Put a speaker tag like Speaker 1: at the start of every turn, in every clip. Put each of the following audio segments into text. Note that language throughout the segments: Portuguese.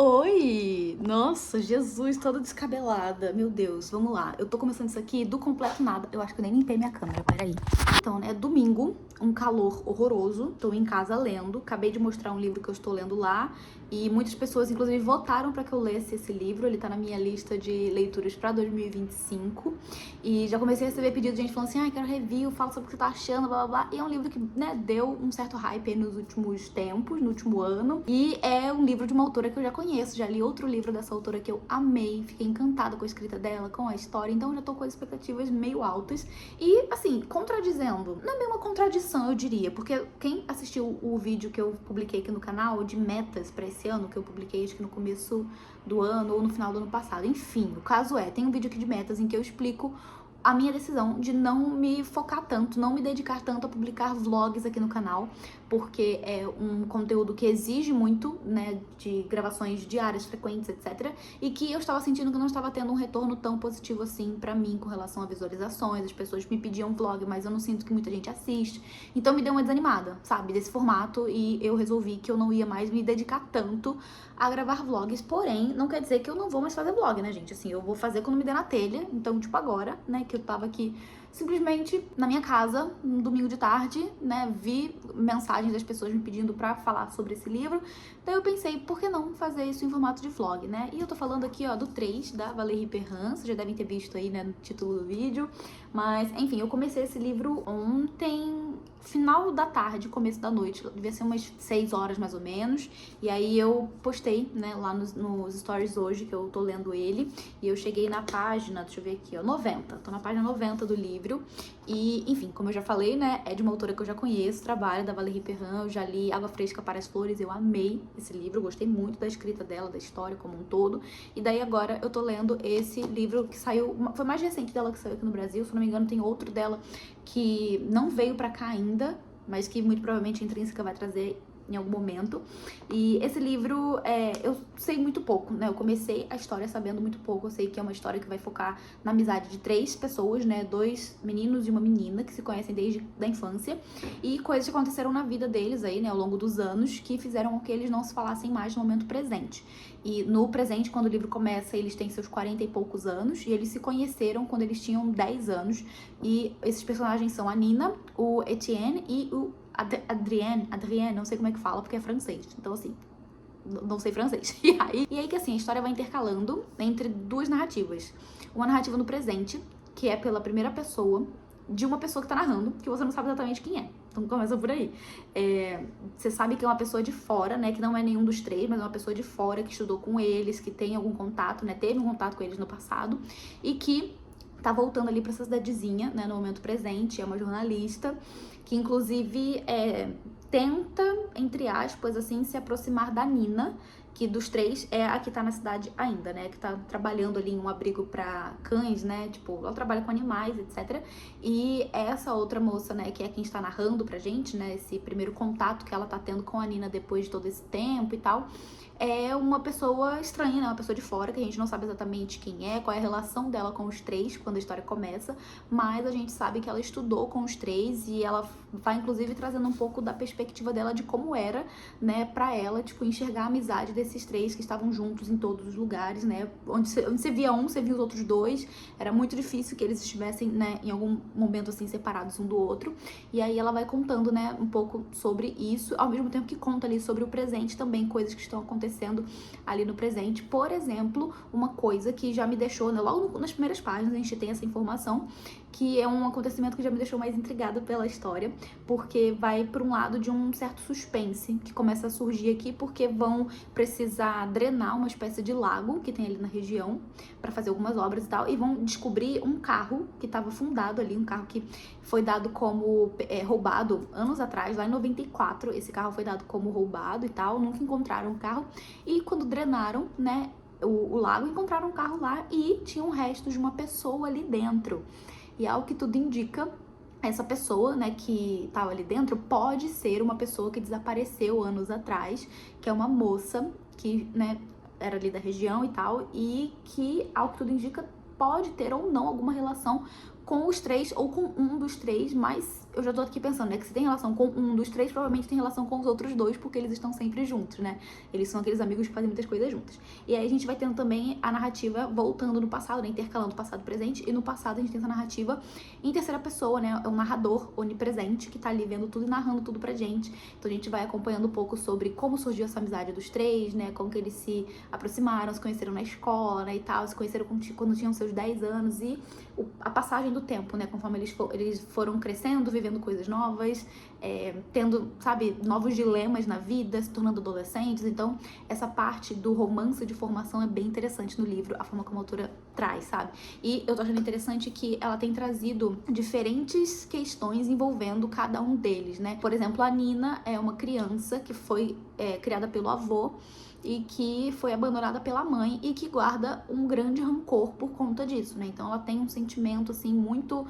Speaker 1: Oi! Nossa, Jesus, toda descabelada. Meu Deus, vamos lá. Eu tô começando isso aqui do completo nada. Eu acho que eu nem limpei minha câmera, peraí. Então, né, domingo, um calor horroroso. Tô em casa lendo. Acabei de mostrar um livro que eu estou lendo lá. E muitas pessoas, inclusive, votaram pra que eu lesse esse livro. Ele tá na minha lista de leituras pra 2025. E já comecei a receber pedido de gente falando assim: quero review, fala sobre o que você tá achando, blá blá blá. E é um livro que, né, deu um certo hype aí nos últimos tempos, no último ano. E é um livro de uma autora que eu já conheço. Já li outro livro dessa autora que eu amei. Fiquei encantada com a escrita dela, com a história. Então já tô com as expectativas meio altas. E, assim, contradizendo. Não é bem uma contradição, eu diria. Porque quem assistiu o vídeo que eu publiquei aqui no canal de metas pra esse ano, que eu publiquei acho que no começo do ano ou no final do ano passado. Enfim, o caso é, tem um vídeo aqui de metas em que eu explico a minha decisão de não me focar tanto, não me dedicar tanto a publicar vlogs aqui no canal, porque é um conteúdo que exige muito, né, de gravações diárias, frequentes, etc. E que eu estava sentindo que não estava tendo um retorno tão positivo assim pra mim com relação a visualizações. As pessoas me pediam vlog, mas eu não sinto que muita gente assiste. Então me deu uma desanimada, sabe, desse formato, e eu resolvi que eu não ia mais me dedicar tanto a gravar vlogs. Porém, não quer dizer que eu não vou mais fazer vlog, né, gente? Assim, eu vou fazer quando me der na telha. Então, tipo, agora, né, que eu tava aqui simplesmente na minha casa, um domingo de tarde, né, vi mensagens das pessoas me pedindo pra falar sobre esse livro. Daí eu pensei, por que não fazer isso em formato de vlog, né? E eu tô falando aqui, ó, do 3, da Valérie Perrin. Vocês já devem ter visto aí, né, no título do vídeo. Mas, enfim, eu comecei esse livro ontem, final da tarde, começo da noite. Devia ser umas 6 horas, mais ou menos. E aí eu postei, né, lá nos stories hoje, que eu tô lendo ele. E eu cheguei na página, deixa eu ver aqui, ó, 90. Tô na página 90 do livro. E, enfim, como eu já falei, né, é de uma autora que eu já conheço, trabalho da Valérie Perrin. Eu já li Água Fresca para as Flores, eu amei esse livro, gostei muito da escrita dela, da história como um todo. E daí agora eu tô lendo esse livro que saiu, foi mais recente dela que saiu aqui no Brasil, se não me engano tem outro dela que não veio pra cá ainda, mas que muito provavelmente a Intrínseca vai trazer em algum momento. E esse livro, eu sei muito pouco, né? Eu comecei a história sabendo muito pouco. Eu sei que é uma história que vai focar na amizade de 3 pessoas, né? 2 meninos e uma menina que se conhecem desde a infância. E coisas que aconteceram na vida deles aí, né? Ao longo dos anos, que fizeram com que eles não se falassem mais no momento presente. E no presente, quando o livro começa, eles têm seus 40 e poucos anos. E eles se conheceram quando eles tinham 10 anos. E esses personagens são a Nina, o Etienne e o Adrienne, não sei como é que fala, porque é francês. Então, assim, não sei francês. E aí que, assim, a história vai intercalando entre 2 narrativas. Uma narrativa no presente, que é pela primeira pessoa, de uma pessoa que tá narrando, que você não sabe exatamente quem é. Então começa por aí. Você sabe que é uma pessoa de fora, né, que não é nenhum dos 3, mas é uma pessoa de fora que estudou com eles, que tem algum contato, né, teve um contato com eles no passado, e que tá voltando ali pra essa cidadezinha, né, no momento presente. É uma jornalista que, inclusive, tenta, entre aspas, assim, se aproximar da Nina, que dos 3 é a que tá na cidade ainda, né, que tá trabalhando ali em um abrigo pra cães, né, tipo, ela trabalha com animais, etc. E essa outra moça, né, que é quem está narrando pra gente, né, esse primeiro contato que ela tá tendo com a Nina depois de todo esse tempo e tal, é uma pessoa estranha, né, uma pessoa de fora, que a gente não sabe exatamente quem é, qual é a relação dela com os 3 quando a história começa, mas a gente sabe que ela estudou com os 3 e ela vai, inclusive, trazendo um pouco da perspectiva dela de como era, né, pra ela, tipo, enxergar a amizade desses 3 que estavam juntos em todos os lugares, né, onde você via um, você via os outros 2, era muito difícil que eles estivessem, né, em algum momento, assim, separados um do outro. E aí ela vai contando, né, um pouco sobre isso, ao mesmo tempo que conta ali sobre o presente também, coisas que estão acontecendo ali no presente. Por exemplo, uma coisa que já me deixou, né, logo nas primeiras páginas a gente tem essa informação, que é um acontecimento que já me deixou mais intrigada pela história, porque vai por um lado de um certo suspense que começa a surgir aqui, porque vão precisar drenar uma espécie de lago que tem ali na região para fazer algumas obras e tal, e vão descobrir um carro que estava fundado ali, um carro que foi dado como roubado anos atrás, lá em 94, esse carro foi dado como roubado e tal, nunca encontraram o carro, e quando drenaram, né, o lago, encontraram um carro lá e tinham restos de uma pessoa ali dentro. E ao que tudo indica, essa pessoa, né, que estava ali dentro pode ser uma pessoa que desapareceu anos atrás, que é uma moça que, né, era ali da região e tal, e que, ao que tudo indica, pode ter ou não alguma relação com os 3 ou com um dos 3, mas eu já tô aqui pensando, né, que se tem relação com um dos três, provavelmente tem relação com os outros dois, porque eles estão sempre juntos, né? Eles são aqueles amigos que fazem muitas coisas juntos. E aí a gente vai tendo também a narrativa voltando no passado, né, intercalando passado e presente, e no passado a gente tem essa narrativa em terceira pessoa, né, é um narrador onipresente que tá ali vendo tudo e narrando tudo pra gente. Então a gente vai acompanhando um pouco sobre como surgiu essa amizade dos três, né, como que eles se aproximaram, se conheceram na escola, né, e tal, se conheceram quando tinham seus 10 anos, e a passagem do tempo, né, conforme eles foram crescendo, vivendo coisas novas, tendo, sabe, novos dilemas na vida, se tornando adolescentes. Então, essa parte do romance de formação é bem interessante no livro, a forma como a autora traz, sabe? E eu tô achando interessante que ela tem trazido diferentes questões envolvendo cada um deles, né? Por exemplo, a Nina é uma criança que foi criada pelo avô e que foi abandonada pela mãe e que guarda um grande rancor por conta disso, né? Então ela tem um sentimento, assim, muito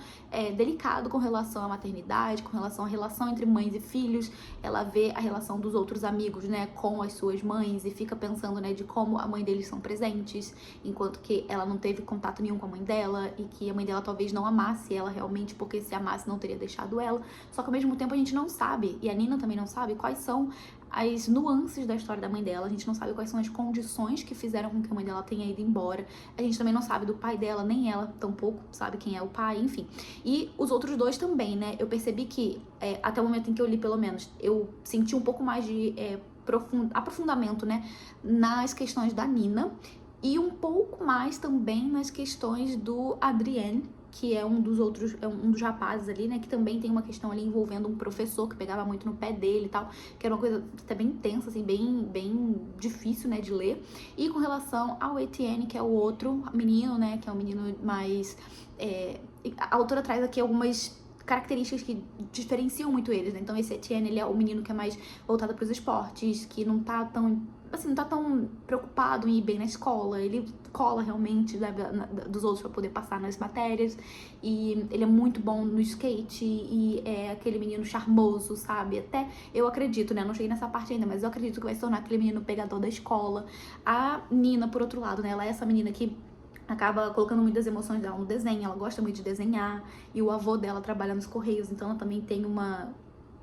Speaker 1: delicado com relação à maternidade, com relação à relação entre mães e filhos. Ela vê a relação dos outros amigos, né, com as suas mães e fica pensando, né, de como a mãe deles são presentes, enquanto que ela não teve contato nenhum com a mãe dela e que a mãe dela talvez não amasse ela realmente, porque se amasse não teria deixado ela. Só que ao mesmo tempo a gente não sabe, e a Nina também não sabe, quais são as nuances da história da mãe dela. A gente não sabe quais são as condições que fizeram com que a mãe dela tenha ido embora. A gente também não sabe do pai dela, nem ela tampouco sabe quem é o pai, enfim. E os outros dois também, né? Eu percebi que, até o momento em que eu li, pelo menos, eu senti um pouco mais de aprofundamento, né, nas questões da Nina, e um pouco mais também nas questões do Adrien, que é um dos rapazes ali, né, que também tem uma questão ali envolvendo um professor que pegava muito no pé dele e tal, que era uma coisa até bem tensa, assim, bem difícil, né, de ler. E com relação ao Etienne, que é o outro menino, né, que é um menino mais... a autora traz aqui algumas características que diferenciam muito eles, né? Então esse Etienne, ele é o menino que é mais voltado para os esportes, que não tá tão, assim, não tá tão preocupado em ir bem na escola. Ele cola realmente, né, dos outros para poder passar nas matérias, e ele é muito bom no skate, e é aquele menino charmoso, sabe? Até eu acredito, né, não cheguei nessa parte ainda, mas eu acredito que vai se tornar aquele menino pegador da escola. A Nina, por outro lado, né, ela é essa menina que acaba colocando muitas emoções dela no desenho, ela gosta muito de desenhar, e o avô dela trabalha nos Correios, então ela também tem uma,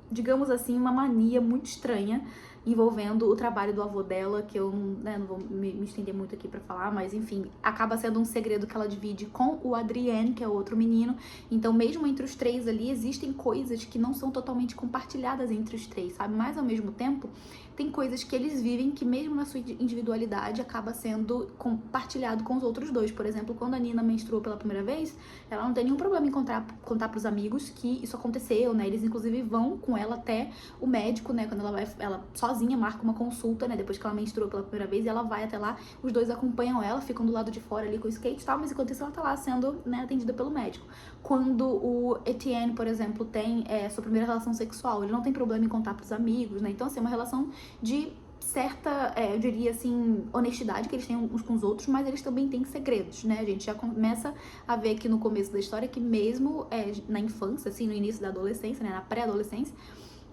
Speaker 1: digamos assim, uma mania muito estranha envolvendo o trabalho do avô dela, que eu, né, não vou me estender muito aqui pra falar, mas enfim, acaba sendo um segredo que ela divide com o Adrien, que é o outro menino. Então, mesmo entre os três ali, existem coisas que não são totalmente compartilhadas entre os três, sabe? Mas, ao mesmo tempo, tem coisas que eles vivem que, mesmo na sua individualidade, acaba sendo compartilhado com os outros dois. Por exemplo, quando a Nina menstruou pela primeira vez, ela não tem nenhum problema em contar pros amigos que isso aconteceu, né? Eles, inclusive, vão com ela até o médico, né? Quando ela sozinha marca uma consulta, né? Depois que ela menstruou pela primeira vez, e ela vai até lá, os dois acompanham ela, ficam do lado de fora ali com o skate e tal, mas enquanto isso ela tá lá sendo, né, atendida pelo médico. Quando o Etienne, por exemplo, tem sua primeira relação sexual, ele não tem problema em contar pros amigos, né? Então, assim, é uma relação de certa, eu diria assim, honestidade que eles têm uns com os outros, mas eles também têm segredos, né? A gente já começa a ver aqui no começo da história que mesmo na infância, assim, no início da adolescência, né, na pré-adolescência,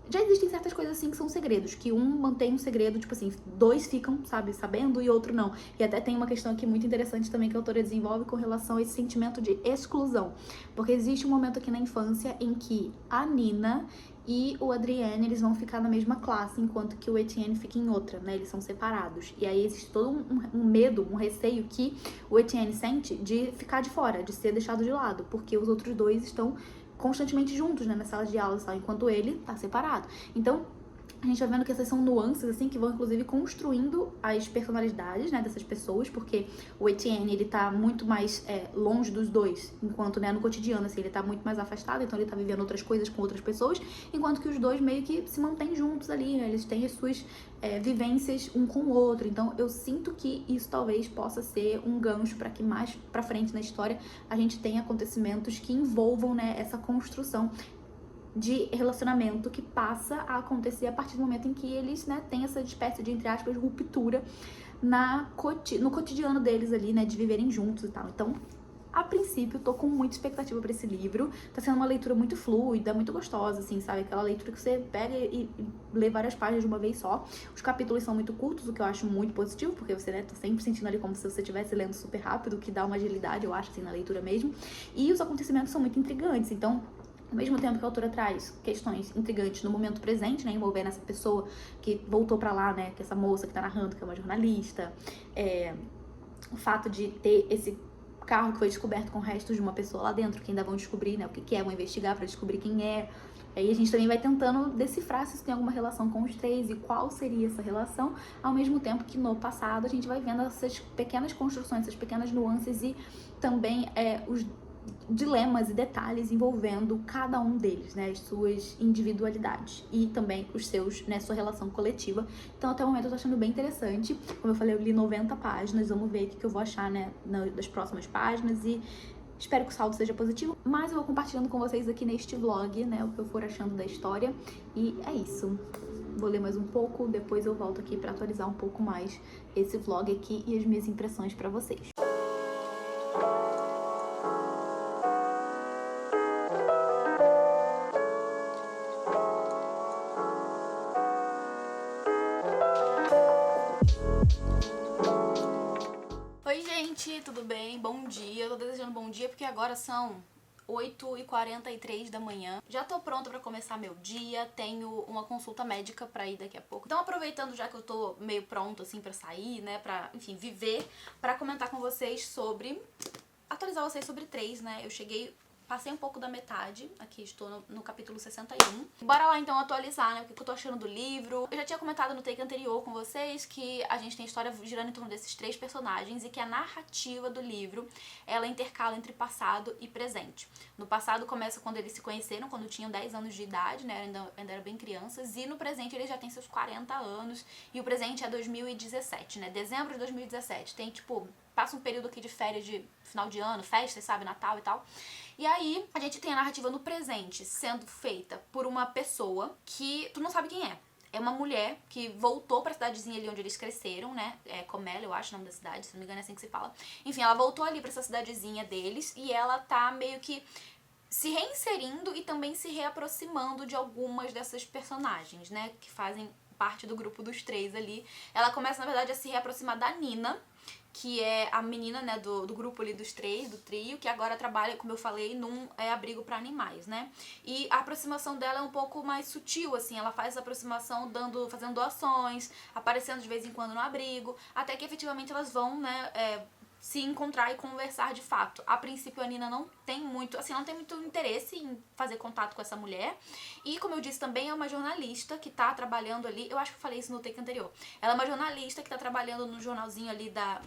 Speaker 1: já existem certas coisas assim que são segredos, que um mantém um segredo, tipo assim, dois ficam, sabe, sabendo e outro não. E até tem uma questão aqui muito interessante também que a autora desenvolve com relação a esse sentimento de exclusão. Porque existe um momento aqui na infância em que a Nina e o Adrien, eles vão ficar na mesma classe, enquanto que o Etienne fica em outra, né? Eles são separados. E aí existe todo um medo, um receio que o Etienne sente de ficar de fora, de ser deixado de lado, porque os outros dois estão constantemente juntos, né, nas salas de aula, sabe? Enquanto ele tá separado. Então, a gente vai vendo que essas são nuances, assim, que vão, inclusive, construindo as personalidades, né, dessas pessoas, porque o Etienne, ele tá muito mais longe dos dois, enquanto, né, no cotidiano, assim, ele tá muito mais afastado, então ele tá vivendo outras coisas com outras pessoas, enquanto que os dois meio que se mantêm juntos ali, né, eles têm as suas vivências um com o outro. Então, eu sinto que isso talvez possa ser um gancho para que mais pra frente na história a gente tenha acontecimentos que envolvam, né, essa construção de relacionamento que passa a acontecer a partir do momento em que eles, né, têm essa espécie de, entre aspas, ruptura no cotidiano deles ali, né, de viverem juntos e tal. Então, a princípio, tô com muita expectativa pra esse livro. Tá sendo uma leitura muito fluida, muito gostosa, assim, sabe? Aquela leitura que você pega e lê várias páginas de uma vez só. Os capítulos são muito curtos, o que eu acho muito positivo, porque você, né, tá sempre sentindo ali como se você estivesse lendo super rápido, o que dá uma agilidade, eu acho, assim, na leitura mesmo. E os acontecimentos são muito intrigantes, então Ao mesmo tempo que a autora traz questões intrigantes no momento presente, né, envolvendo essa pessoa que voltou pra lá, né, que é essa moça que tá narrando, que é uma jornalista, o fato de ter esse carro que foi descoberto com restos de uma pessoa lá dentro, que ainda vão descobrir, né, o que é, vão investigar pra descobrir quem é. Aí a gente também vai tentando decifrar se isso tem alguma relação com os três e qual seria essa relação, ao mesmo tempo que no passado a gente vai vendo essas pequenas construções, essas pequenas nuances e também os dilemas e detalhes envolvendo cada um deles, né, as suas individualidades e também os seus, né, sua relação coletiva. Então até o momento eu tô achando bem interessante. Como eu falei, eu li 90 páginas, vamos ver o que eu vou achar, né, das próximas páginas e espero que o saldo seja positivo, mas eu vou compartilhando com vocês aqui neste vlog, né, o que eu for achando da história. E é isso. Vou ler mais um pouco, depois eu volto aqui pra atualizar um pouco mais esse vlog aqui e as minhas impressões pra vocês. Oi gente, tudo bem? Bom dia. Eu tô desejando bom dia porque agora são 8h43 da manhã. Já tô pronta pra começar meu dia, tenho uma consulta médica pra ir daqui a pouco. Então aproveitando já que eu tô meio pronta assim pra sair, né, pra, enfim, viver, pra comentar com vocês sobre... atualizar vocês sobre 3, né? Eu passei um pouco da metade, aqui estou no capítulo 61. Bora lá então atualizar, né, o que eu tô achando do livro. Eu já tinha comentado no take anterior com vocês que a gente tem história girando em torno desses 3 personagens e que a narrativa do livro, ela intercala entre passado e presente. No passado começa quando eles se conheceram, quando tinham 10 anos de idade, né, ainda eram bem crianças, e no presente eles já têm seus 40 anos, e o presente é 2017, né, dezembro de 2017. Tem, tipo, passa um período aqui de férias de final de ano, festas, sabe, Natal e tal. E aí, a gente tem a narrativa no presente sendo feita por uma pessoa que tu não sabe quem é. É uma mulher que voltou pra cidadezinha ali onde eles cresceram, né? É Comela, eu acho o nome da cidade, se não me engano é assim que se fala. Enfim, ela voltou ali pra essa cidadezinha deles e ela tá meio que se reinserindo e também se reaproximando de algumas dessas personagens, né? Que fazem parte do grupo dos 3 ali. Ela começa, na verdade, a se reaproximar da Nina, que é a menina, né, do grupo ali dos 3, do trio, que agora trabalha, como eu falei, num abrigo pra animais, né? E a aproximação dela é um pouco mais sutil, assim, ela faz essa aproximação fazendo doações, aparecendo de vez em quando no abrigo, até que efetivamente elas vão, né, se encontrar e conversar de fato. A princípio a Nina não tem muito interesse em fazer contato com essa mulher. E como eu disse, também é uma jornalista que tá trabalhando ali, eu acho que eu falei isso no take anterior. Ela é uma jornalista que tá trabalhando no jornalzinho ali da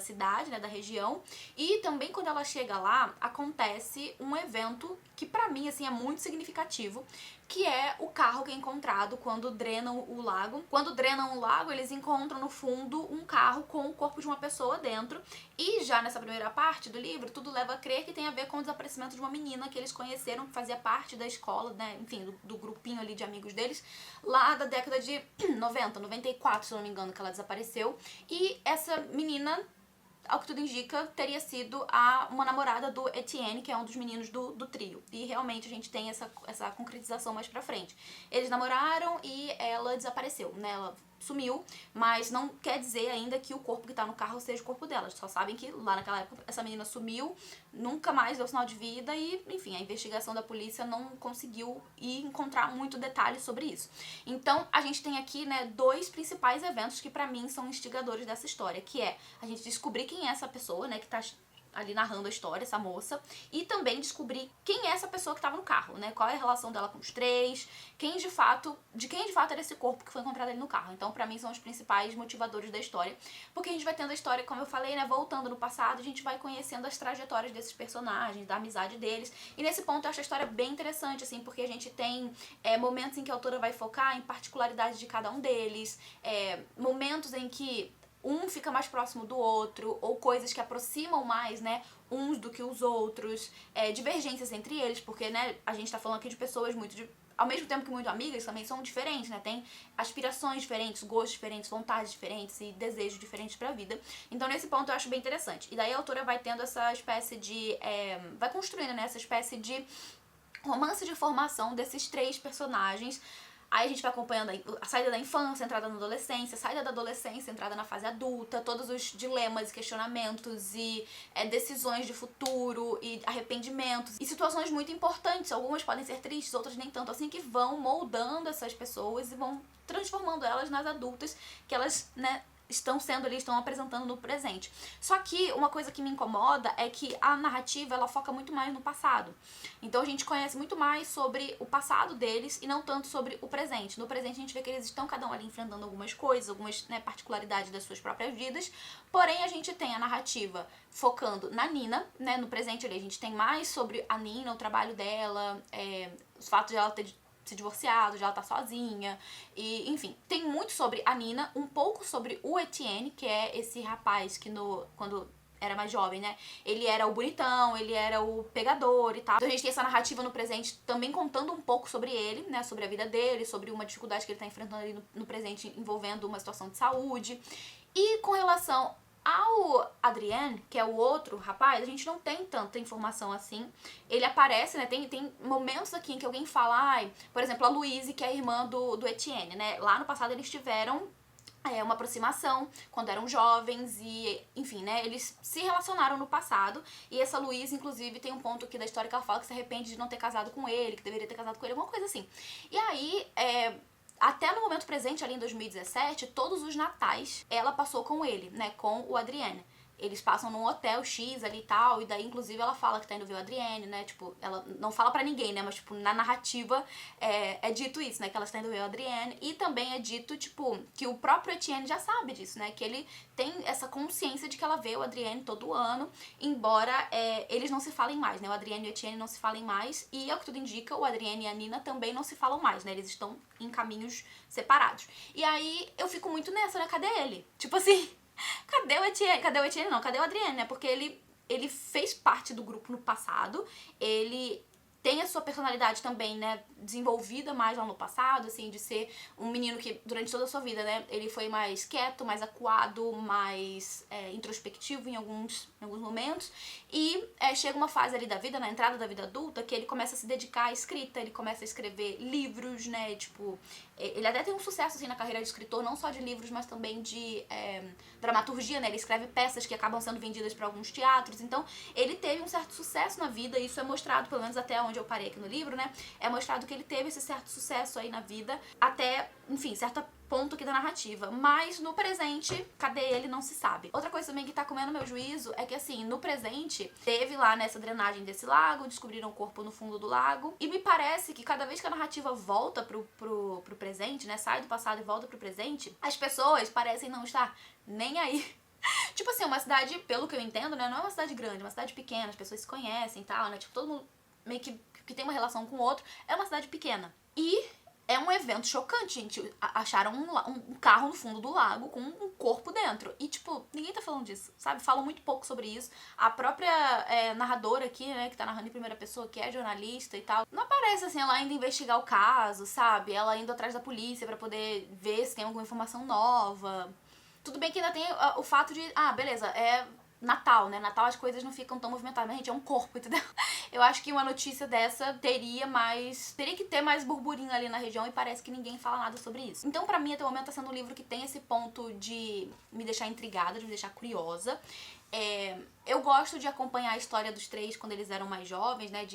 Speaker 1: cidade, né, da região. E também quando ela chega lá, acontece um evento que pra mim, assim, é muito significativo, que é o carro que é encontrado quando drenam o lago. Quando drenam o lago, eles encontram no fundo um carro com o corpo de uma pessoa dentro. E já nessa primeira parte do livro, tudo leva a crer que tem a ver com o desaparecimento de uma menina que eles conheceram, que fazia parte da escola, né, enfim, do grupinho ali de amigos deles, lá da década de 90, 94, se eu não me engano, que ela desapareceu. E essa menina, ao que tudo indica, teria sido uma namorada do Etienne, que é um dos meninos do trio. E realmente a gente tem essa concretização mais pra frente. Eles namoraram e ela desapareceu, né? Ela sumiu, mas não quer dizer ainda que o corpo que tá no carro seja o corpo dela. Só sabem que lá naquela época essa menina sumiu, nunca mais deu sinal de vida e, enfim, a investigação da polícia não conseguiu encontrar muito detalhe sobre isso. Então, a gente tem aqui, né, 2 principais eventos que pra mim são instigadores dessa história, que é a gente descobrir quem é essa pessoa, né, que tá ali narrando a história, essa moça, e também descobrir quem é essa pessoa que estava no carro, né? Qual é a relação dela com os 3, de quem de fato era esse corpo que foi encontrado ali no carro. Então, pra mim, são os principais motivadores da história, porque a gente vai tendo a história, como eu falei, né, voltando no passado, a gente vai conhecendo as trajetórias desses personagens, da amizade deles, e nesse ponto eu acho a história bem interessante, assim, porque a gente tem momentos em que a autora vai focar em particularidades de cada um deles, momentos em que um fica mais próximo do outro, ou coisas que aproximam mais, né, uns do que os outros, divergências entre eles, porque, né, a gente tá falando aqui de pessoas ao mesmo tempo que muito amigas, também são diferentes, né, tem aspirações diferentes, gostos diferentes, vontades diferentes e desejos diferentes pra vida. Então, nesse ponto, eu acho bem interessante. E daí a autora vai tendo essa espécie de... vai construindo, né, essa espécie de romance de formação desses 3 personagens, Aí a gente vai acompanhando a saída da infância, a entrada na adolescência, a saída da adolescência, a entrada na fase adulta, todos os dilemas e questionamentos e decisões de futuro e arrependimentos e situações muito importantes. Algumas podem ser tristes, outras nem tanto, assim, que vão moldando essas pessoas e vão transformando elas nas adultas que elas, né, estão sendo ali, estão apresentando no presente. Só que uma coisa que me incomoda é que a narrativa, ela foca muito mais no passado. Então a gente conhece muito mais sobre o passado deles e não tanto sobre o presente. No presente a gente vê que eles estão cada um ali enfrentando algumas coisas, algumas, né, particularidades das suas próprias vidas, porém a gente tem a narrativa focando na Nina, né, no presente ali a gente tem mais sobre a Nina, o trabalho dela, os fatos de ela ter se divorciado, já ela tá sozinha, e enfim, tem muito sobre a Nina, um pouco sobre o Etienne, que é esse rapaz que quando era mais jovem, né, ele era o bonitão, ele era o pegador e tal. Então a gente tem essa narrativa no presente também contando um pouco sobre ele, né, sobre a vida dele, sobre uma dificuldade que ele tá enfrentando ali no presente envolvendo uma situação de saúde. E com relação ao Adrien, que é o outro rapaz, a gente não tem tanta informação assim. Ele aparece, né? Tem momentos aqui em que alguém fala, por exemplo, a Louise, que é a irmã do Etienne, né? Lá no passado eles tiveram uma aproximação quando eram jovens e, enfim, né, eles se relacionaram no passado e essa Louise, inclusive, tem um ponto aqui da história que ela fala que se arrepende de não ter casado com ele, que deveria ter casado com ele, alguma coisa assim. E aí, até no momento presente, ali em 2017, todos os natais ela passou com ele, né, com o Adrien. Eles passam num hotel X ali e tal, e daí, inclusive, ela fala que tá indo ver o Adrien, né, tipo, ela não fala pra ninguém, né, mas, tipo, na narrativa é dito isso, né, que ela está indo ver o Adrien, e também é dito, tipo, que o próprio Etienne já sabe disso, né, que ele tem essa consciência de que ela vê o Adrien todo ano, embora eles não se falem mais, né, o Adrien e o Etienne não se falem mais, e, ao que tudo indica, o Adrien e a Nina também não se falam mais, né, eles estão em caminhos separados. E aí, eu fico muito nessa, né, cadê ele? Tipo assim... Cadê o Etienne? Cadê o Etienne? Não, cadê o Adrien, né? Porque ele fez parte do grupo no passado, ele tem a sua personalidade também, né, desenvolvida mais lá no passado, assim, de ser um menino que durante toda a sua vida, né, ele foi mais quieto, mais acuado, mais introspectivo em alguns momentos, e chega uma fase ali da vida, na entrada da vida adulta, que ele começa a se dedicar à escrita, ele começa a escrever livros, né, tipo, ele até tem um sucesso, assim, na carreira de escritor, não só de livros, mas também de dramaturgia, né, ele escreve peças que acabam sendo vendidas para alguns teatros, então ele teve um certo sucesso na vida, e isso é mostrado, pelo menos até onde eu parei aqui no livro, né, é mostrado que ele teve esse certo sucesso aí na vida, até, enfim, certo ponto aqui da narrativa, mas no presente, cadê ele, não se sabe. Outra coisa também que tá comendo meu juízo é que, assim, no presente, teve lá nessa drenagem desse lago, descobriram o corpo no fundo do lago, e me parece que cada vez que a narrativa volta pro presente, né, sai do passado e volta pro presente, as pessoas parecem não estar nem aí. Tipo assim, uma cidade, pelo que eu entendo, né, não é uma cidade grande, é uma cidade pequena, as pessoas se conhecem e tal, né, tipo, todo mundo meio que tem uma relação com o outro, é uma cidade pequena. E é um evento chocante, gente. Acharam um carro no fundo do lago com um corpo dentro. E, tipo, ninguém tá falando disso, sabe? Falam muito pouco sobre isso. A própria narradora aqui, né, que tá narrando em primeira pessoa, que é jornalista e tal, não aparece, assim, ela indo investigar o caso, sabe? Ela indo atrás da polícia pra poder ver se tem alguma informação nova. Tudo bem que ainda tem o fato de, beleza, Natal, né? Natal as coisas não ficam tão movimentadas, mas, gente, é um corpo, entendeu? Eu acho que uma notícia dessa teria que ter mais burburinho ali na região e parece que ninguém fala nada sobre isso. Então, pra mim, até o momento, tá sendo um livro que tem esse ponto de me deixar intrigada, de me deixar curiosa. Eu gosto de acompanhar a história dos três quando eles eram mais jovens, né,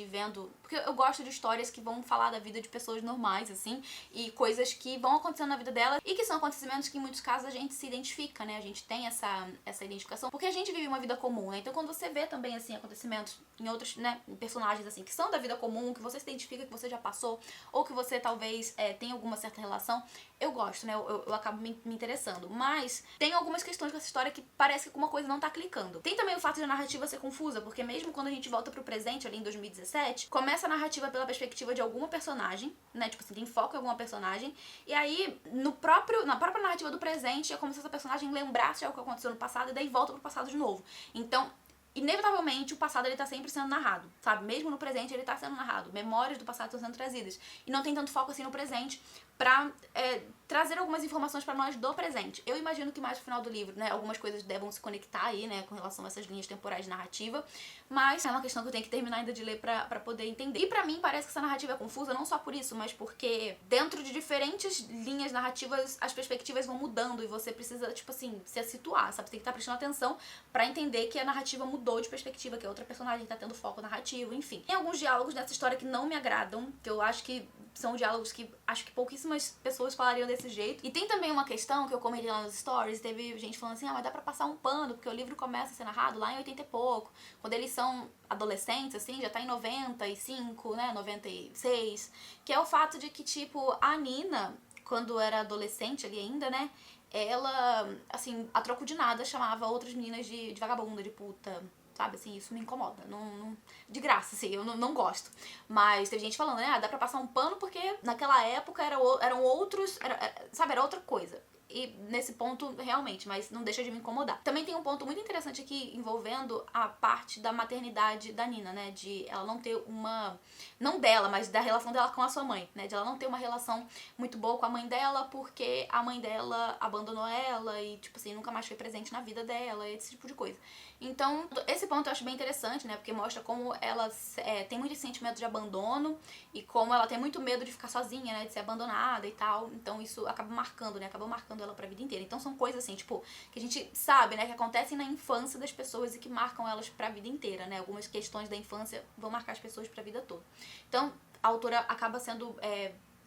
Speaker 1: porque eu gosto de histórias que vão falar da vida de pessoas normais, assim, e coisas que vão acontecendo na vida delas e que são acontecimentos que em muitos casos a gente se identifica, né, a gente tem essa identificação, porque a gente vive uma vida comum, né, então quando você vê também, assim, acontecimentos em outros, né, personagens, assim, que são da vida comum, que você se identifica, que você já passou, ou que você talvez tenha alguma certa relação, eu gosto, né, eu acabo me interessando, mas tem algumas questões com essa história que parece que alguma coisa não tá clicando. Tem também o fato de a narrativa ser confusa, porque mesmo quando a gente volta pro presente, ali em 2017, começa a narrativa pela perspectiva de alguma personagem, né, tipo assim, tem foco em alguma personagem, e aí, na própria narrativa do presente, é como se essa personagem lembrasse algo que aconteceu no passado, e daí volta pro passado de novo. Então, inevitavelmente o passado ele tá sempre sendo narrado, sabe? Mesmo no presente ele tá sendo narrado, memórias do passado estão sendo trazidas. E não tem tanto foco assim no presente pra trazer algumas informações pra nós do presente. Eu imagino que mais no final do livro, né, algumas coisas devam se conectar aí, né, com relação a essas linhas temporais de narrativa, mas é uma questão que eu tenho que terminar ainda de ler pra poder entender. E pra mim parece que essa narrativa é confusa, não só por isso, mas porque dentro de diferentes linhas narrativas as perspectivas vão mudando e você precisa, tipo assim, se situar, sabe? Você tem que estar prestando atenção pra entender que a narrativa mudou de perspectiva, que a outra personagem tá tendo foco narrativo, enfim. Tem alguns diálogos nessa história que não me agradam, que eu acho que são diálogos que acho que pouquíssimas pessoas falariam desse jeito. E tem também uma questão que eu comentei lá nos stories, teve gente falando assim, mas dá pra passar um pano, porque o livro começa a ser narrado lá em 80 e pouco, quando eles são adolescentes, assim, já tá em 95, né, 96, que é o fato de que, tipo, a Nina, quando era adolescente ali ainda, né, ela, assim, a troco de nada, chamava outras meninas de vagabunda, de puta, sabe, assim, isso me incomoda, de graça, assim, eu não gosto. Mas teve gente falando, né, dá pra passar um pano porque naquela época eram outros, sabe, era outra coisa. E nesse ponto, realmente, mas não deixa de me incomodar. Também tem um ponto muito interessante aqui envolvendo a parte da maternidade da Nina, né? De ela não ter uma... Não dela, mas da relação dela com a sua mãe, né? De ela não ter uma relação muito boa com a mãe dela porque a mãe dela abandonou ela e, tipo assim, nunca mais foi presente na vida dela, esse tipo de coisa. Então, esse ponto eu acho bem interessante, né? Porque mostra como ela tem muito sentimento de abandono e como ela tem muito medo de ficar sozinha, né? De ser abandonada e tal. Então, isso acaba marcando, né? Acaba marcando ela pra vida inteira. Então, são coisas assim, tipo, que a gente sabe, né? Que acontecem na infância das pessoas e que marcam elas pra vida inteira, né? Algumas questões da infância vão marcar as pessoas pra vida toda. Então, a autora acaba sendo...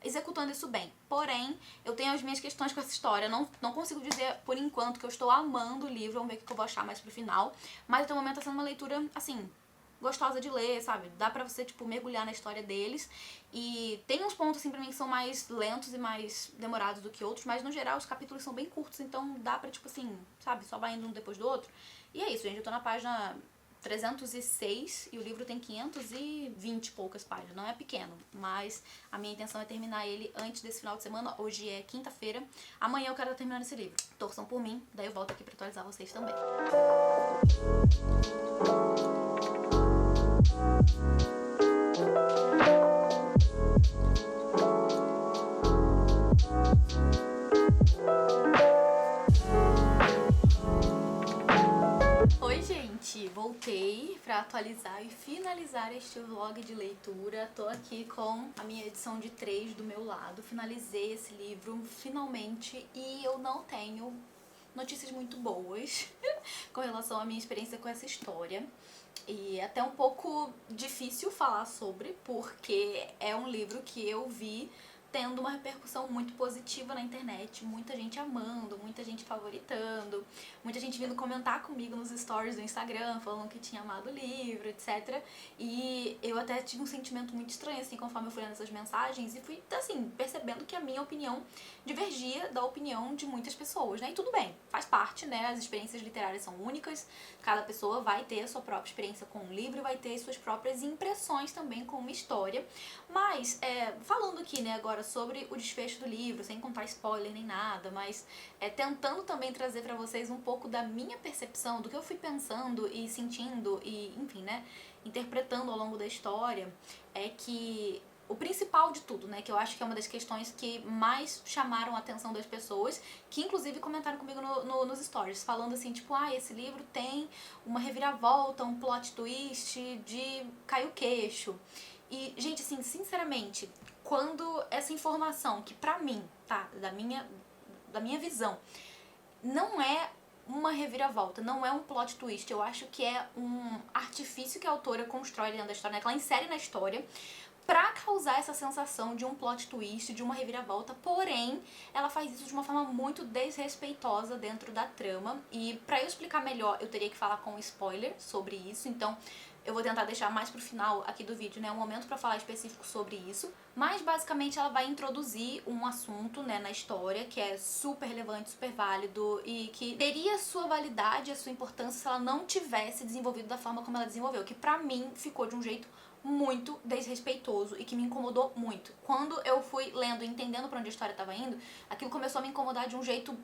Speaker 1: executando isso bem. Porém, eu tenho as minhas questões com essa história. Não consigo dizer, por enquanto, que eu estou amando o livro. Vamos ver o que eu vou achar mais pro final. Mas, até o momento, tá sendo uma leitura, assim, gostosa de ler, sabe? Dá pra você, tipo, mergulhar na história deles. E tem uns pontos, assim, pra mim que são mais lentos e mais demorados do que outros. Mas, no geral, os capítulos são bem curtos. Então, dá pra, tipo assim, sabe? Só vai indo um depois do outro. E é isso, gente. Eu tô na página 306 e o livro tem 520 e poucas páginas, não é pequeno, mas a minha intenção é terminar ele antes desse final de semana. Hoje é quinta-feira, amanhã eu quero estar terminando esse livro. Torçam por mim, daí eu volto aqui pra atualizar vocês também. Oi, gente! Voltei pra atualizar e finalizar este vlog de leitura. Tô aqui com a minha edição de 3 do meu lado. Finalizei esse livro finalmente e eu não tenho notícias muito boas com relação à minha experiência com essa história. E é até um pouco difícil falar sobre, porque é um livro que eu vi tendo uma repercussão muito positiva na internet, muita gente amando, muita gente favoritando, muita gente vindo comentar comigo nos stories do Instagram, falando que tinha amado o livro, etc. E eu até tive um sentimento muito estranho, assim, conforme eu fui lendo essas mensagens, e fui, assim, percebendo que a minha opinião divergia da opinião de muitas pessoas, né? E tudo bem, faz parte, né? As experiências literárias são únicas, cada pessoa vai ter a sua própria experiência com o livro e vai ter as suas próprias impressões também com uma história. Mas, falando aqui, né, agora sobre o desfecho do livro, sem contar spoiler nem nada, mas tentando também trazer pra vocês um pouco da minha percepção, do que eu fui pensando e sentindo e, enfim, né, interpretando ao longo da história, é que o principal de tudo, né, que eu acho que é uma das questões que mais chamaram a atenção das pessoas, que inclusive comentaram comigo nos stories, falando assim, tipo, esse livro tem uma reviravolta, um plot twist de cair o queixo. E, gente, assim, sinceramente, quando essa informação, que pra mim, tá, da minha visão, não é uma reviravolta, não é um plot twist, eu acho que é um artifício que a autora constrói dentro da história, né, que ela insere na história, pra causar essa sensação de um plot twist, de uma reviravolta, porém, ela faz isso de uma forma muito desrespeitosa dentro da trama, e pra eu explicar melhor, eu teria que falar com spoiler sobre isso, então eu vou tentar deixar mais pro final aqui do vídeo, né, um momento pra falar específico sobre isso, mas basicamente ela vai introduzir um assunto, né, na história, que é super relevante, super válido, e que teria sua validade, a sua importância se ela não tivesse desenvolvido da forma como ela desenvolveu, que pra mim ficou de um jeito muito desrespeitoso e que me incomodou muito. Quando eu fui lendo e entendendo pra onde a história tava indo, aquilo começou a me incomodar de um jeito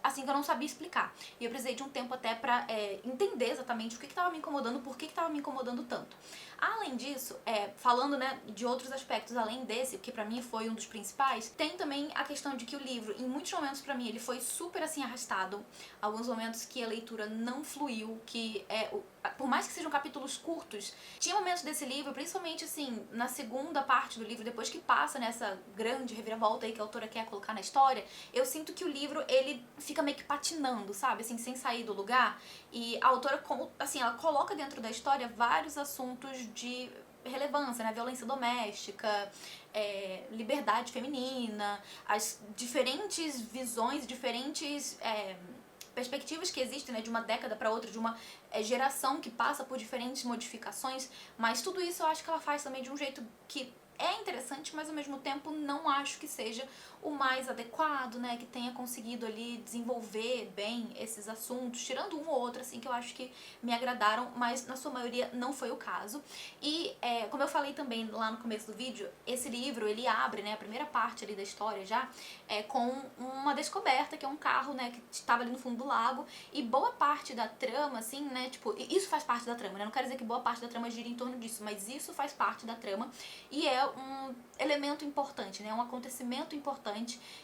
Speaker 1: assim, que eu não sabia explicar. E eu precisei de um tempo até pra entender exatamente o que tava me incomodando, por que tava me incomodando tanto. Além disso, falando, né, de outros aspectos além desse, que pra mim foi um dos principais, tem também a questão de que o livro, em muitos momentos pra mim, ele foi super, assim, arrastado. Alguns momentos que a leitura não fluiu, que por mais que sejam capítulos curtos, tinha momentos desse livro, principalmente, assim, na segunda parte do livro, depois que passa nessa grande reviravolta aí que a autora quer colocar na história, eu sinto que o livro, ele fica meio que patinando, sabe, assim, sem sair do lugar. E a autora, assim, ela coloca dentro da história vários assuntos de relevância, né? Violência doméstica, liberdade feminina, as diferentes visões, diferentes perspectivas que existem, né, de uma década para outra, de uma geração que passa por diferentes modificações, mas tudo isso eu acho que ela faz também de um jeito que é interessante, mas ao mesmo tempo não acho que seja o mais adequado, né, que tenha conseguido ali desenvolver bem esses assuntos, tirando um ou outro, assim, que eu acho que me agradaram, mas na sua maioria não foi o caso. E, como eu falei também lá no começo do vídeo, esse livro, ele abre, né, a primeira parte ali da história já, com uma descoberta, que é um carro, né, que estava ali no fundo do lago, e boa parte da trama, assim, né, tipo, isso faz parte da trama, né, não quero dizer que boa parte da trama gira em torno disso, mas isso faz parte da trama, e é um elemento importante, né, um acontecimento importante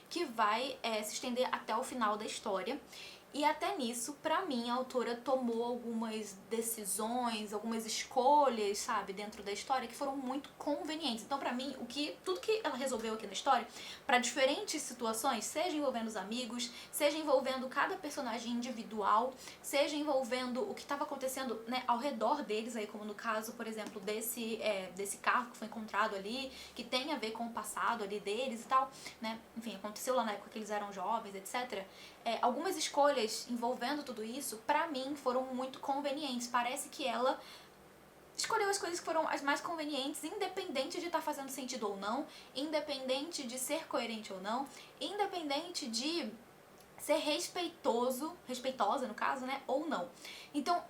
Speaker 1: que vai se estender até o final da história. E até nisso, pra mim, a autora tomou algumas decisões, algumas escolhas, sabe, dentro da história que foram muito convenientes. Então, pra mim, tudo que ela resolveu aqui na história, pra diferentes situações, seja envolvendo os amigos, seja envolvendo cada personagem individual, seja envolvendo o que estava acontecendo, né, ao redor deles, aí como no caso, por exemplo, desse carro que foi encontrado ali, que tem a ver com o passado ali deles e tal, né, enfim, aconteceu lá na época que eles eram jovens, etc. Algumas escolhas envolvendo tudo isso, pra mim, foram muito convenientes. Parece que ela escolheu as coisas que foram as mais convenientes, independente de estar fazendo sentido ou não, independente de ser coerente ou não, independente de ser respeitosa no caso, né, ou não. Então,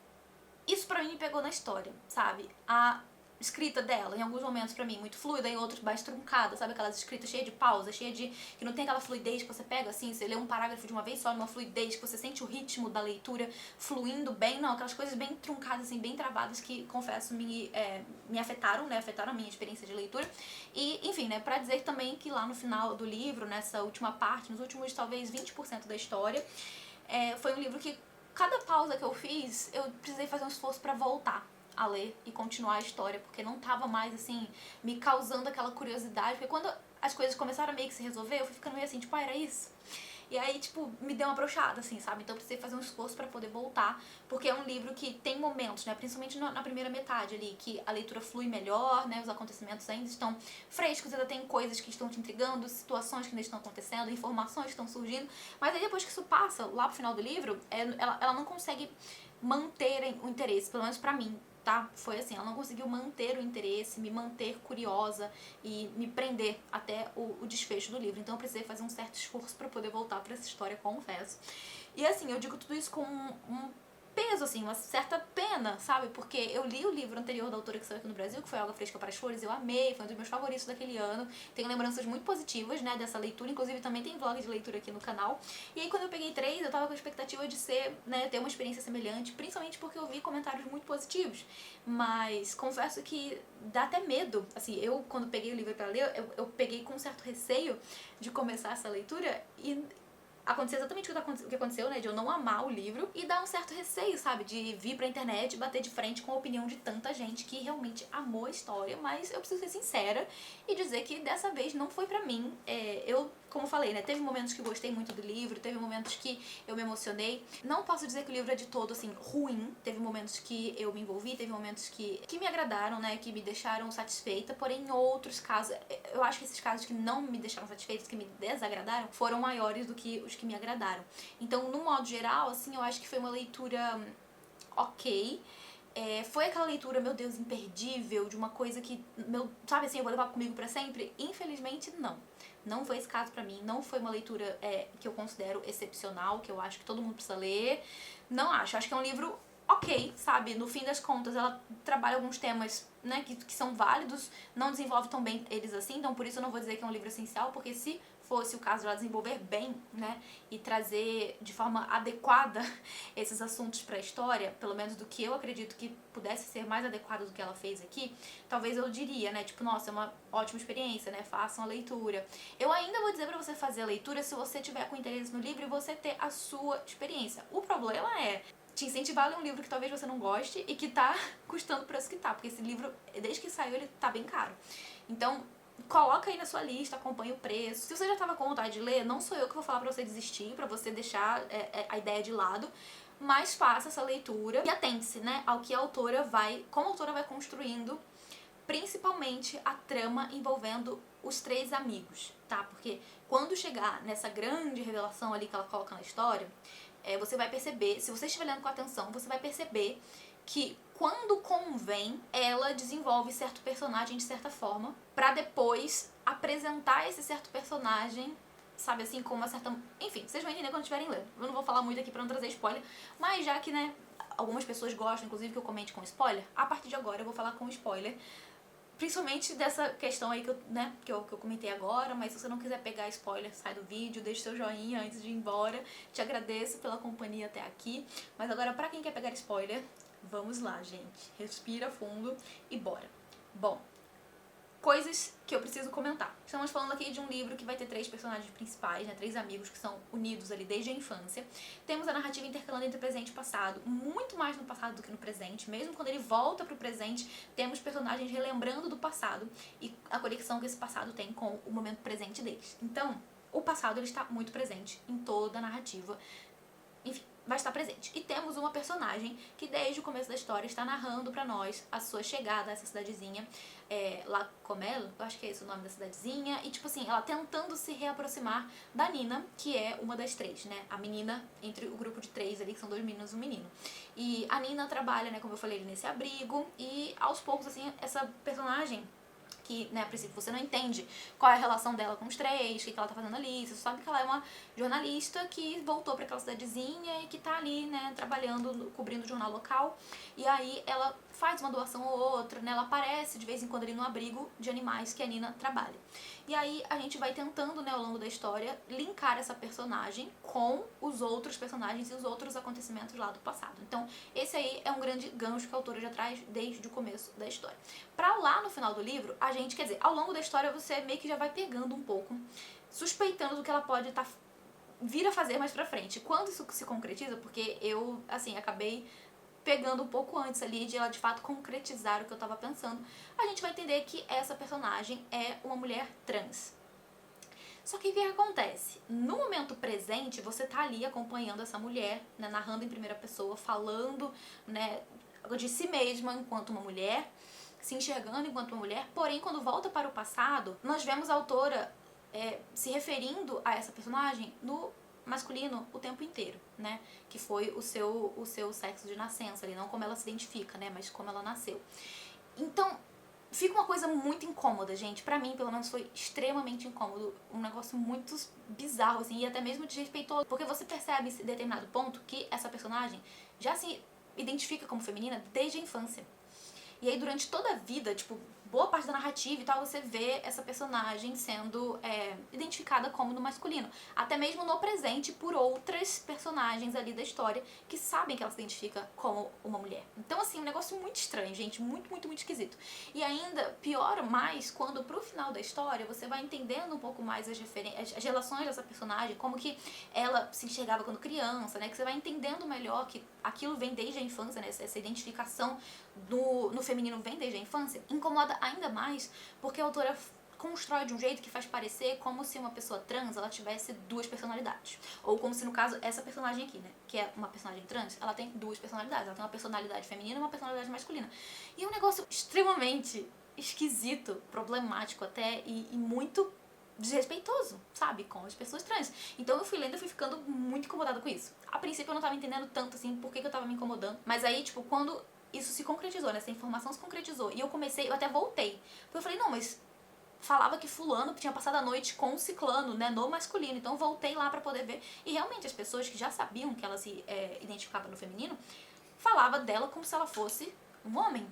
Speaker 1: isso pra mim me pegou na história, sabe? A escrita dela, em alguns momentos pra mim muito fluida, em outros mais truncada, sabe? Aquelas escritas cheias de pausa, cheia de... que não tem aquela fluidez que você pega assim, você lê um parágrafo de uma vez só, numa fluidez, que você sente o ritmo da leitura fluindo bem, não, aquelas coisas bem truncadas, assim, bem travadas, que, confesso, me afetaram, né? Afetaram a minha experiência de leitura. E, enfim, né? Pra dizer também que lá no final do livro, nessa última parte, nos últimos, talvez, 20% da história, foi um livro que cada pausa que eu fiz, eu precisei fazer um esforço pra voltar a ler e continuar a história, porque não tava mais, assim, me causando aquela curiosidade, porque quando as coisas começaram a meio que se resolver, eu fui ficando meio assim, tipo, era isso? E aí, tipo, me deu uma brochada, assim, sabe? Então eu precisei fazer um esforço pra poder voltar, porque é um livro que tem momentos, né, principalmente na primeira metade ali, que a leitura flui melhor, né, os acontecimentos ainda estão frescos, ainda tem coisas que estão te intrigando, situações que ainda estão acontecendo, informações que estão surgindo, mas aí depois que isso passa, lá pro final do livro, ela não consegue manter o interesse, pelo menos pra mim, tá? Foi assim, ela não conseguiu manter o interesse, me manter curiosa e me prender até o desfecho do livro. Então eu precisei fazer um certo esforço pra poder voltar pra essa história, confesso. E assim, eu digo tudo isso com um peso, assim, uma certa pena, sabe? Porque eu li o livro anterior da autora que saiu aqui no Brasil, que foi Água Fresca para as Flores, eu amei, foi um dos meus favoritos daquele ano. Tenho lembranças muito positivas, né, dessa leitura, inclusive também tem vlog de leitura aqui no canal. E aí quando eu peguei 3, eu tava com a expectativa de ser, né, ter uma experiência semelhante, principalmente porque eu vi comentários muito positivos. Mas confesso que dá até medo, assim, eu quando peguei o livro pra ler, eu peguei com um certo receio de começar essa leitura e aconteceu exatamente o que aconteceu, né, de eu não amar o livro e dar um certo receio, sabe, de vir pra internet e bater de frente com a opinião de tanta gente que realmente amou a história, mas eu preciso ser sincera e dizer que dessa vez não foi pra mim. Eu, como falei, né, teve momentos que eu gostei muito do livro, teve momentos que eu me emocionei. Não posso dizer que o livro é de todo, assim, ruim. Teve momentos que eu me envolvi, teve momentos que me agradaram, né, que me deixaram satisfeita, porém em outros casos, eu acho que esses casos que não me deixaram satisfeitos, que me desagradaram, foram maiores do que os que me agradaram. Então, no modo geral, assim, eu acho que foi uma leitura ok. Foi aquela leitura, meu Deus, imperdível, de uma coisa que, sabe assim, eu vou levar comigo pra sempre? Infelizmente, não. Não foi esse caso pra mim, não foi uma leitura que eu considero excepcional, que eu acho que todo mundo precisa ler. Não acho que é um livro ok, sabe? No fim das contas, ela trabalha alguns temas, né, que são válidos, não desenvolve tão bem eles assim, então por isso eu não vou dizer que é um livro essencial, porque se fosse o caso de ela desenvolver bem, né, e trazer de forma adequada esses assuntos para a história, pelo menos do que eu acredito que pudesse ser mais adequado do que ela fez aqui, talvez eu diria, né, tipo, nossa, é uma ótima experiência, né, façam a leitura. Eu ainda vou dizer para você fazer a leitura se você tiver com interesse no livro e você ter a sua experiência. O problema é te incentivar a ler um livro que talvez você não goste e que tá custando o preço que tá, porque esse livro, desde que saiu, ele tá bem caro. Então, coloca aí na sua lista, acompanha o preço. Se você já tava com vontade de ler, não sou eu que vou falar pra você desistir, pra você deixar a ideia de lado, mas faça essa leitura e atente-se, né, ao que a autora vai, como a autora vai construindo, principalmente a trama envolvendo os 3 amigos, tá? Porque quando chegar nessa grande revelação ali que ela coloca na história, você vai perceber, se você estiver lendo com atenção, você vai perceber que quando convém, ela desenvolve certo personagem de certa forma, pra depois apresentar esse certo personagem, sabe assim, com uma certa... Enfim, vocês vão entender quando estiverem lendo. Eu não vou falar muito aqui pra não trazer spoiler, mas já que, né, algumas pessoas gostam, inclusive, que eu comente com spoiler, a partir de agora eu vou falar com spoiler, principalmente dessa questão aí que eu comentei agora, mas se você não quiser pegar spoiler, sai do vídeo, deixa seu joinha antes de ir embora. Te agradeço pela companhia até aqui. Mas agora, pra quem quer pegar spoiler, vamos lá, gente. Respira fundo e bora. Bom, coisas que eu preciso comentar. Estamos falando aqui de um livro que vai ter 3 personagens principais, né, 3 amigos que são unidos ali desde a infância. Temos a narrativa intercalando entre presente e passado, muito mais no passado do que no presente. Mesmo quando ele volta pro presente, temos personagens relembrando do passado e a conexão que esse passado tem com o momento presente deles. Então, o passado ele está muito presente em toda a narrativa. Enfim, vai estar presente. E temos uma personagem que desde o começo da história está narrando pra nós a sua chegada a essa cidadezinha, La Comelle, eu acho que é esse o nome da cidadezinha, e tipo assim, ela tentando se reaproximar da Nina, que é uma das 3, né, a menina entre o grupo de 3 ali, que são 2 meninos e um menino. E a Nina trabalha, né, como eu falei, nesse abrigo, e aos poucos, assim, essa personagem que, né, a princípio você não entende qual é a relação dela com os 3, o que ela tá fazendo ali, você sabe que ela é uma jornalista que voltou pra aquela cidadezinha e que tá ali, né, trabalhando, cobrindo o jornal local, e aí ela faz uma doação ou outra, né, ela aparece de vez em quando ali no abrigo de animais que a Nina trabalha. E aí a gente vai tentando, né, ao longo da história, linkar essa personagem com os outros personagens e os outros acontecimentos lá do passado. Então, esse aí é um grande gancho que a autora já traz desde o começo da história. Pra lá no final do livro, a gente, quer dizer, ao longo da história você meio que já vai pegando um pouco, suspeitando do que ela pode vir a fazer mais pra frente. Quando isso se concretiza, porque eu, assim, acabei pegando um pouco antes ali de ela de fato concretizar o que eu tava pensando, a gente vai entender que essa personagem é uma mulher trans. Só que o que acontece? No momento presente, você tá ali acompanhando essa mulher, né, narrando em primeira pessoa, falando, né, de si mesma enquanto uma mulher, se enxergando enquanto uma mulher, porém quando volta para o passado, nós vemos a autora se referindo a essa personagem no masculino o tempo inteiro, né? Que foi o seu sexo de nascença ali, não como ela se identifica, né? Mas como ela nasceu. Então, fica uma coisa muito incômoda, gente. Pra mim, pelo menos, foi extremamente incômodo. Um negócio muito bizarro, assim, e até mesmo desrespeitoso. Porque você percebe em determinado ponto que essa personagem já se identifica como feminina desde a infância. E aí, durante toda a vida, tipo, boa parte da narrativa e tal, você vê essa personagem sendo identificada como no masculino. Até mesmo no presente por outras personagens ali da história que sabem que ela se identifica como uma mulher. Então, assim, um negócio muito estranho, gente. Muito, muito, muito esquisito. E ainda piora mais quando pro final da história você vai entendendo um pouco mais as relações dessa personagem, como que ela se enxergava quando criança, né? Que você vai entendendo melhor que aquilo vem desde a infância, né? Essa identificação no feminino vem desde a infância, incomoda ainda mais porque a autora constrói de um jeito que faz parecer como se uma pessoa trans, ela tivesse 2 personalidades. Ou como se, no caso, essa personagem aqui, né, que é uma personagem trans, ela tem 2 personalidades. Ela tem uma personalidade feminina e uma personalidade masculina. E é um negócio extremamente esquisito, problemático até, e muito desrespeitoso, sabe, com as pessoas trans. Então eu fui lendo e fui ficando muito incomodada com isso. A princípio eu não tava entendendo tanto, assim, por que eu tava me incomodando. Mas aí, tipo, quando isso se concretizou, né, essa informação se concretizou, e eu até voltei. Porque eu falei, não, mas falava que fulano tinha passado a noite com o ciclano, né, no masculino. Então eu voltei lá pra poder ver. E realmente as pessoas que já sabiam que ela se identificava no feminino, falava dela como se ela fosse um homem.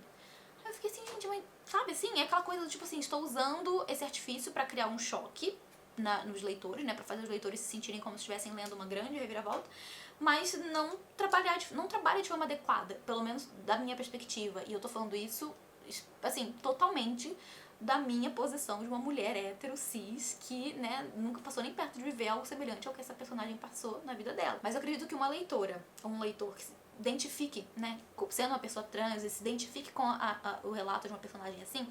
Speaker 1: Aí eu fiquei assim, gente, mas sabe assim, é aquela coisa do tipo assim, estou usando esse artifício pra criar um choque, nos leitores, né, pra fazer os leitores se sentirem como se estivessem lendo uma grande reviravolta, mas não trabalha de forma adequada, pelo menos da minha perspectiva. E eu tô falando isso, assim, totalmente da minha posição de uma mulher hétero, cis, que, né, nunca passou nem perto de viver algo semelhante ao que essa personagem passou na vida dela. Mas eu acredito que uma leitora, ou um leitor que se identifique, né, sendo uma pessoa trans e se identifique com o relato de uma personagem assim,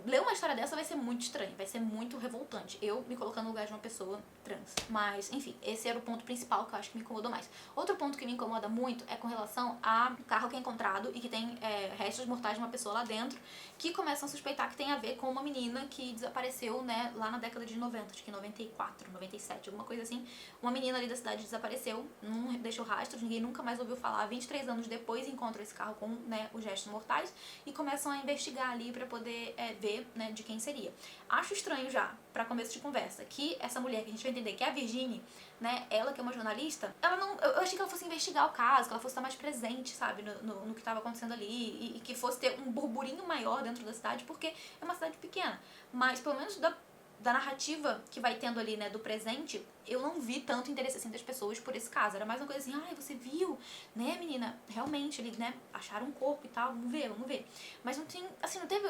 Speaker 1: ler uma história dessa vai ser muito estranho, vai ser muito revoltante. Eu me colocando no lugar de uma pessoa trans. Mas, enfim, esse era o ponto principal que eu acho que me incomodou mais. Outro ponto que me incomoda muito é com relação ao carro que é encontrado e que tem restos mortais de uma pessoa lá dentro, que começam a suspeitar que tem a ver com uma menina que desapareceu, né, lá na década de 90, acho que 94, 97, alguma coisa assim. Uma menina ali da cidade desapareceu, não deixou rastros, ninguém nunca mais ouviu falar. 23 anos depois encontram esse carro com, né, os restos mortais e começam a investigar ali pra poder ver, né, de quem seria. Acho estranho já, pra começo de conversa, que essa mulher que a gente vai entender que é a Virginie, né, ela que é uma jornalista, ela não, eu achei que ela fosse investigar o caso, que ela fosse estar mais presente, sabe, no que estava acontecendo ali e que fosse ter um burburinho maior dentro da cidade, porque é uma cidade pequena, mas pelo menos da narrativa que vai tendo ali, né, do presente, eu não vi tanto interesse assim das pessoas por esse caso. Era mais uma coisa assim, ai, você viu, né, menina, realmente, eles, né, acharam um corpo e tal, vamos ver, vamos ver. Mas não tem, assim, não teve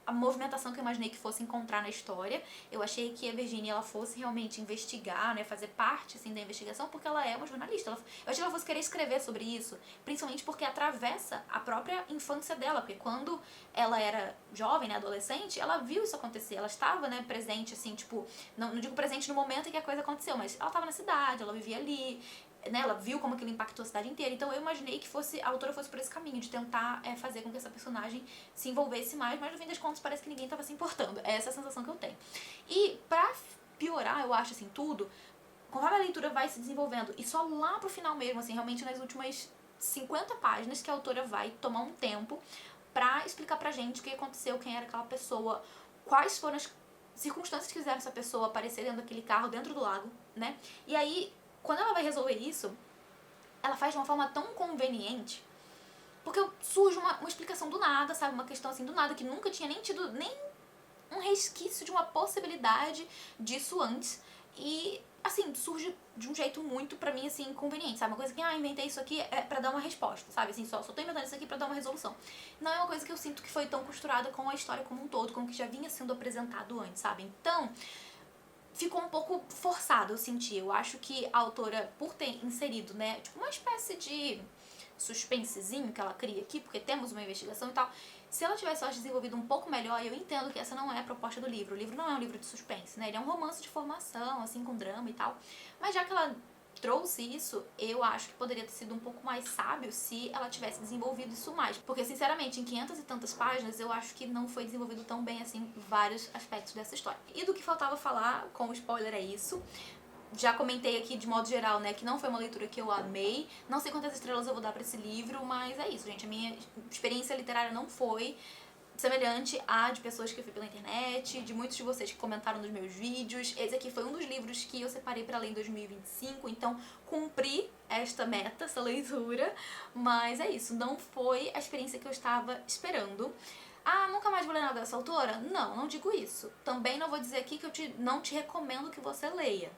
Speaker 1: a movimentação que eu imaginei que fosse encontrar na história. Eu achei que a Virginie, ela fosse realmente investigar, né, fazer parte, assim, da investigação, porque ela é uma jornalista. Eu achei que ela fosse querer escrever sobre isso, principalmente porque atravessa a própria infância dela, porque quando ela era jovem, né, adolescente, ela viu isso acontecer, ela estava, né, presente, assim, tipo, não digo presente no momento em que a coisa aconteceu, mas ela estava na cidade, ela vivia ali, né, ela viu como aquilo impactou a cidade inteira. Então eu imaginei que a autora fosse por esse caminho, de tentar fazer com que essa personagem se envolvesse mais, mas no fim das contas parece que ninguém estava se importando. Essa é a sensação que eu tenho. E pra piorar, eu acho, assim, tudo, conforme a leitura vai se desenvolvendo, e só lá pro final mesmo, assim, realmente nas últimas 50 páginas, que a autora vai tomar um tempo pra explicar pra gente o que aconteceu, quem era aquela pessoa, quais foram as circunstâncias que fizeram essa pessoa aparecer dentro daquele carro, dentro do lago, né? E aí, quando ela vai resolver isso, ela faz de uma forma tão conveniente, porque surge uma explicação do nada, sabe? Uma questão assim do nada, que nunca tinha nem tido nem um resquício de uma possibilidade disso antes. E, assim, surge de um jeito muito, pra mim, assim, conveniente, sabe? Uma coisa que, inventei isso aqui pra dar uma resposta, sabe? Assim, só tô inventando isso aqui pra dar uma resolução. Não é uma coisa que eu sinto que foi tão costurada com a história como um todo, como que já vinha sendo apresentado antes, sabe? Então, ficou um pouco forçado, eu senti. Eu acho que a autora, por ter inserido, né, tipo, uma espécie de suspensezinho que ela cria aqui, porque temos uma investigação e tal, se ela tivesse, eu acho, desenvolvido um pouco melhor, eu entendo que essa não é a proposta do livro. O livro não é um livro de suspense, né? Ele é um romance de formação, assim, com drama e tal. Mas já que ela trouxe isso, eu acho que poderia ter sido um pouco mais sábio se ela tivesse desenvolvido isso mais. Porque, sinceramente, em 500 e tantas páginas, eu acho que não foi desenvolvido tão bem, assim, vários aspectos dessa história. E do que faltava falar, com spoiler, é isso. Já comentei aqui de modo geral, né, que não foi uma leitura que eu amei. Não sei quantas estrelas eu vou dar pra esse livro, mas é isso, gente. A minha experiência literária não foi semelhante à de pessoas que eu vi pela internet, de muitos de vocês que comentaram nos meus vídeos. Esse aqui foi um dos livros que eu separei pra ler em 2025, então cumpri esta meta, essa leitura. Mas é isso, não foi a experiência que eu estava esperando. Nunca mais vou ler nada dessa autora? Não digo isso. Também não vou dizer aqui que eu não te recomendo que você leia.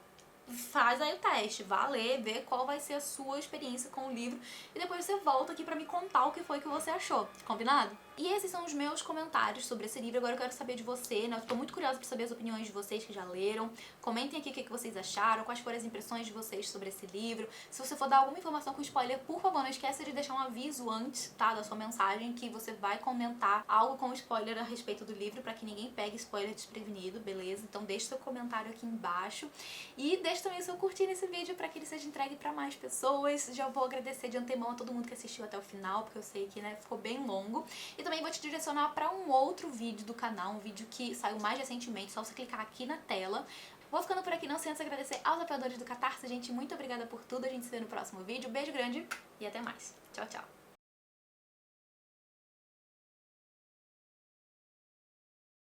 Speaker 1: Faz aí o teste, vá ler, vê qual vai ser a sua experiência com o livro e depois você volta aqui pra me contar o que foi que você achou, combinado? E esses são os meus comentários sobre esse livro. Agora eu quero saber de você, né? Eu tô muito curiosa pra saber as opiniões de vocês que já leram. Comentem aqui o que vocês acharam, quais foram as impressões de vocês sobre esse livro. Se você for dar alguma informação com spoiler, por favor, não esqueça de deixar um aviso antes, tá? Da sua mensagem, que você vai comentar algo com spoiler a respeito do livro, pra que ninguém pegue spoiler desprevenido, beleza? Então deixa seu comentário aqui embaixo. E deixa também o seu curtir nesse vídeo pra que ele seja entregue pra mais pessoas. Já vou agradecer de antemão a todo mundo que assistiu até o final, porque eu sei que, né, ficou bem longo. E também vou te direcionar pra um outro vídeo do canal, um vídeo que saiu mais recentemente, só você clicar aqui na tela. Vou ficando por aqui, não sem antes agradecer aos apoiadores do Catarse, gente, muito obrigada por tudo, a gente se vê no próximo vídeo, beijo grande e até mais. Tchau, tchau.